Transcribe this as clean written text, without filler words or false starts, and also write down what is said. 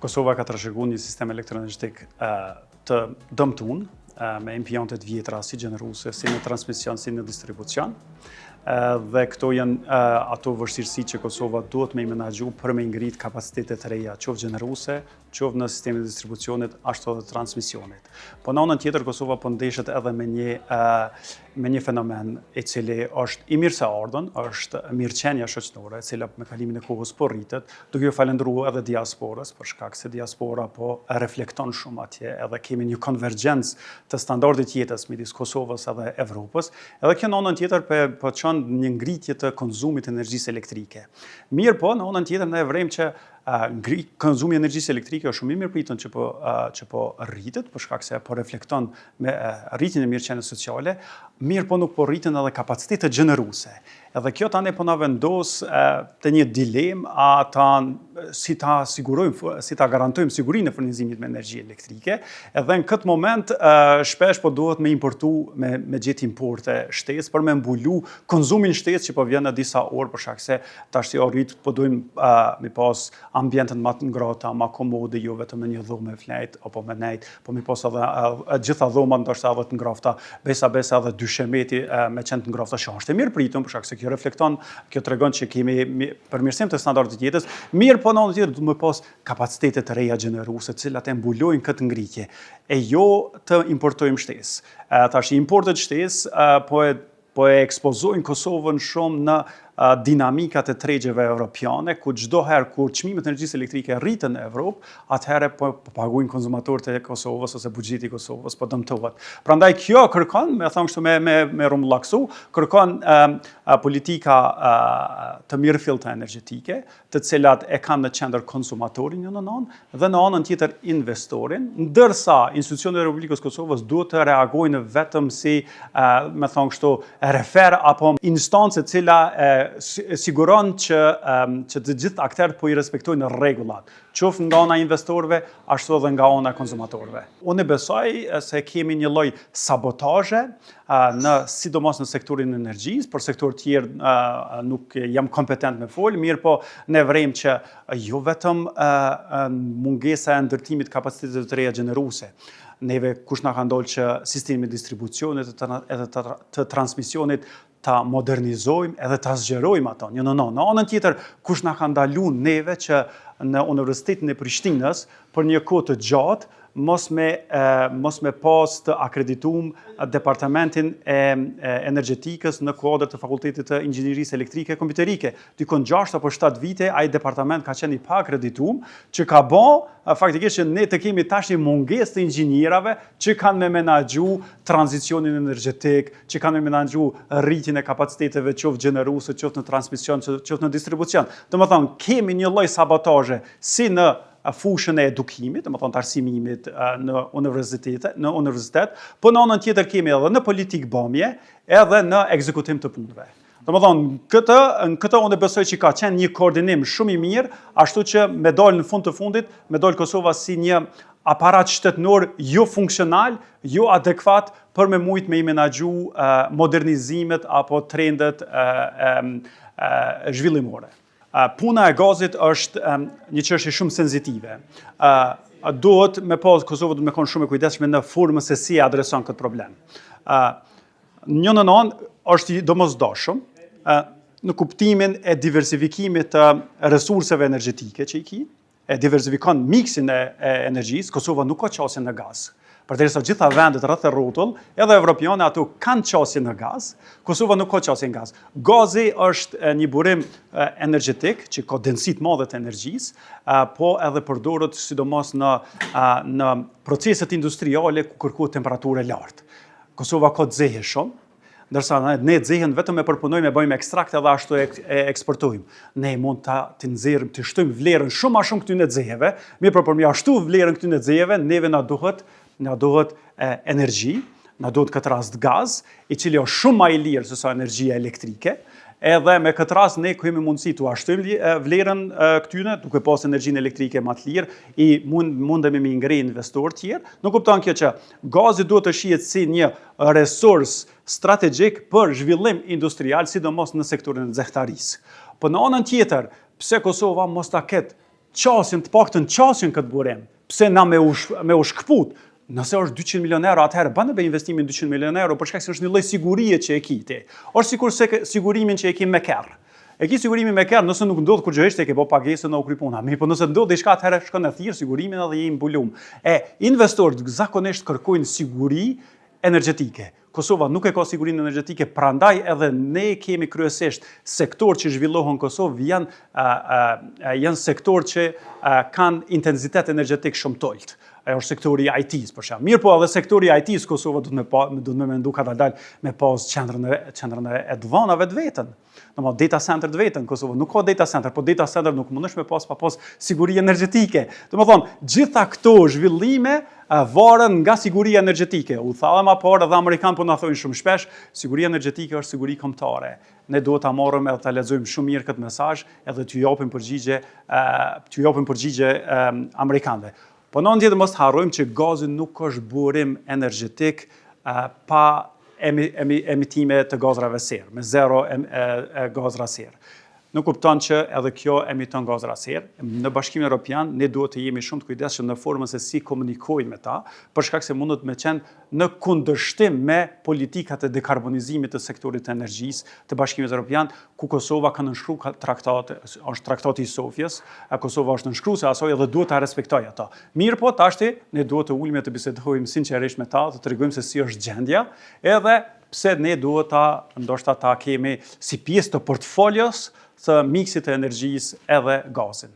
Kosova ka trashëguar një sistem elektroenergjetik të dëmtuar me impionte të vjetra si gjeneruese, si në transmision, si në distribucion. Dhe këto janë ato vështirësi që Kosova duhet me i menaxhu për me ngrit kapacitetet të reja, qoftë gjeneruese, qoftë në sistemin e distribucionit, ashtu edhe transmisionit. Po në anën tjetër Kosova po ndeshet edhe me një fenomen i cili është i mirëseardhën, është mirëqenia shoqërore, e cila me kalimin e kohës po rritet, duke ju falendëruar edhe diasporës, për shkak se diaspora po reflekton shumë atje, edhe kemi një konvergjencë të standardit jetës midis Kosovës edhe Evropës, edhe kjo në anën tjetër po çon një ngritje të konsumit të energjisë elektrike. Mirë po, në anën tjetër ne vrem që konsumi i energjisë elektrike është shumë i mirëpritën që po rritet, për shkak se po reflekton me rritjen e mirëqenies sociale, mirë po nuk po rriten edhe kapacitetet gjeneruese. Edhe kjo tani po na vendos te një dilemë si ta garantojmë sigurinë e furnizimit me energji elektrike, edhe në këtë moment shpesh po duhet me importu me gjetë importe shtesë për me mbulu konsumin shtesë që po vjen në disa orë, për shkak se tash rrit po duhem me pas ambientet më të ngrohta, më komode, jo vetëm në një dhomë flet apo me nejt, po me pas edhe gjitha dhomat ndoshta edhe të ngrohta, besa edhe dyshemeti me qenë të ngrohta është e mirëpritun, për shkak se kjo tregon që kemi përmirësim të standardit të jetës, mirë po në anën tjetër duhet me pas kapacitete të reja gjeneruese, të cilat e mbulojnë këtë ngritje, e jo të importojmë shtesë. Tash importet shtesë po e ekspozojnë Kosovën shumë në dinamikat e tregjeve evropiane, ku çdo herë kur çmimet e energjisë elektrike rriten në Evropë, atëherë po paguajnë konsumatorët e Kosovës ose buxheti i Kosovës po dëmtohet. Prandaj kjo kërkon, me thënë kështu me rumbullaksu, kërkon politika të mirëfillta energjetike, të cilat e kanë në qendër konsumatorin në anë dhe në anën tjetër investorin, ndërsa institucionet e Republikës Kosovës duhet të reagojnë vetëm si, me thënë kështu, refer apo instancë e cila siguron që të gjithë aktorët po i respektojnë rregullat, qoftë nga ana investorëve, ashtu edhe nga ana konsumatorëve. Unë besoj se kemi një lloj sabotazhe sidomos në sektorin e energjisë, për sektor tjerë nuk jam kompetent me fol, mirë po ne vrem që jo vetëm mungesa e ndërtimit kapacitetet të reja gjeneruese. Neve kush na ka ndolë që sistemi distribucionit edhe të transmisionit ta modernizojmë edhe ta zgjerojmë ato. Në anën tjetër, kush na ka ndaluar neve që në Universitetin e Prishtinës për një kohë të gjatë mos me pas të akredituar departamentin e energjetikës në kuadër të Fakultetit të Inxhinierisë Elektrike e Kompjuterike. Dikon 6 apo 7 vite ai departament ka qenë i pa akredituar, që ka bë faktikisht që ne të kemi tash një mungesë të inxhinierave që kanë me menaxhu tranzicionin energjetik, që kanë me menaxhu rritjen e kapaciteteve qoftë gjeneruese, qoftë në transmision, qoftë në distribucion. Domethënë kemi një lloj sabotazhe si në fushën e edukimit, domethënë të arsimimit në universitet, po në anën tjetër kemi edhe në politikë bëmje, edhe në ekzekutim të punëve. Domethënë, në këtë unë besoj që ka qenë një koordinim shumë i mirë, ashtu që me dalë në fund të fundit, me dalë Kosova si një aparat shtetënor jo funksional, jo adekuat për me mujt me i menaxhu modernizimet apo trendet zhvillimore. Puna e gazit është një çështje shumë sensitive. Kosova duhet me qenë shumë e kujdesshme në formën se si adreson këtë problem. Një në anë është i domosdoshëm në kuptimin e diversifikimit të resurseve energjetike që i ki, e diversifikon miksin e energjisë. Kosova nuk ka qasje në gaz. Përderisa gjitha vendet rreth e rrotull, edhe evropiane ato kanë qasje në gaz, Kosova nuk ka qasje në gaz. Gazi është një burim energjetik që ka densit madhe të energjisë, po edhe përdoret sidomos në proceset industriale ku kërkohet temperaturë lartë. Kosova ka zehë shumë, ndërsa ne zehen vetëm e përpunojmë, e bëjmë ekstrakt edhe ashtu e eksportojmë. Ne mund të nxjerrim, të shtojmë vlerën shumë më shumë këtyre zeheve, mirë për me ashtu vlerën këtyre zeheve, neve na duhet energji, na duhet këtë rast gaz, i cili është shumë më i lirë se sa energjia elektrike. Edhe me këtë rast ne kemi mundësi të ashtojmë vlerën këtyre, duke pas energjinë elektrike më të lirë, i mundemi me ngre investor tjerë. Nuk kupton kjo që gazi duhet të shihet si një resurs strategjik për zhvillim industrial, sidomos në sektorin e zehtarisë. Po në anën tjetër, pse Kosova mos ta ketë qasjen, të paktën qasjen këtë burim. Pse na me u shkput? Nëse është 200 milion euro, atëherë bën me investimin 200 milion euro, për shkak se është një lloj sigurie që e ki ti. Është sikur se sigurimin që e ki me kerr. E ki sigurimin me kerr, nëse nuk ndodh kurrë e ke bë pagesën në ukry puna. Mirë, po nëse ndodh diçka atëherë shkon e thirr sigurimin edhe je i mbulum. Investorët zakonisht kërkojnë siguri energjetike. Kosova nuk e ka sigurinë energjetike, prandaj edhe ne kemi kryesisht sektor që zhvillohen në Kosovë janë sektor që kanë intensitet energjetik shumë tolt. Ajo është sektori IT-s për shkak. Mirë, po edhe sektori IT-s Kosova do të më mendu ka dalë me pas qendrën e dhënave të vetën. Domethënë data center të vetën Kosova nuk ka data center, po data center nuk mundesh me pas siguri energjetike. Domethënë gjitha këto zhvillime varen nga siguria energjetike. U thamë më parë edhe amerikan po na thonë shumë shpesh, siguria energjetike është siguri kombëtare. Ne duhet ta marrim edhe ta lexojmë shumë mirë këtë mesazh edhe t'ju japim përgjigje amerikanëve. Po në tjetër mos harrojmë që gazi nuk është burim energjetik pa emitime të gazrave serë, me zero gazra serë. Nuk kupton që edhe kjo emiton gazra serë. Në Bashkimin Evropian ne duhet të jemi shumë të kujdesshëm në formën se si komunikojnë me ta, për shkak se mundet me qenë në kundërshtim me politikat e dekarbonizimit të sektorit të energjisë të Bashkimit Evropian, ku Kosova ka nënshkruar traktate, është traktati i Sofjes, Kosova është nënshkruese asaj dhe duhet ta respektojë ato. Mirë, po tashti ne duhet të ulemi të bisedojmë sinqerisht me ta, të tregojmë se si është gjendja, edhe pse ne duhet ndoshta ta kemi si pjesë të portfolios të miksit të energjisë edhe gazin.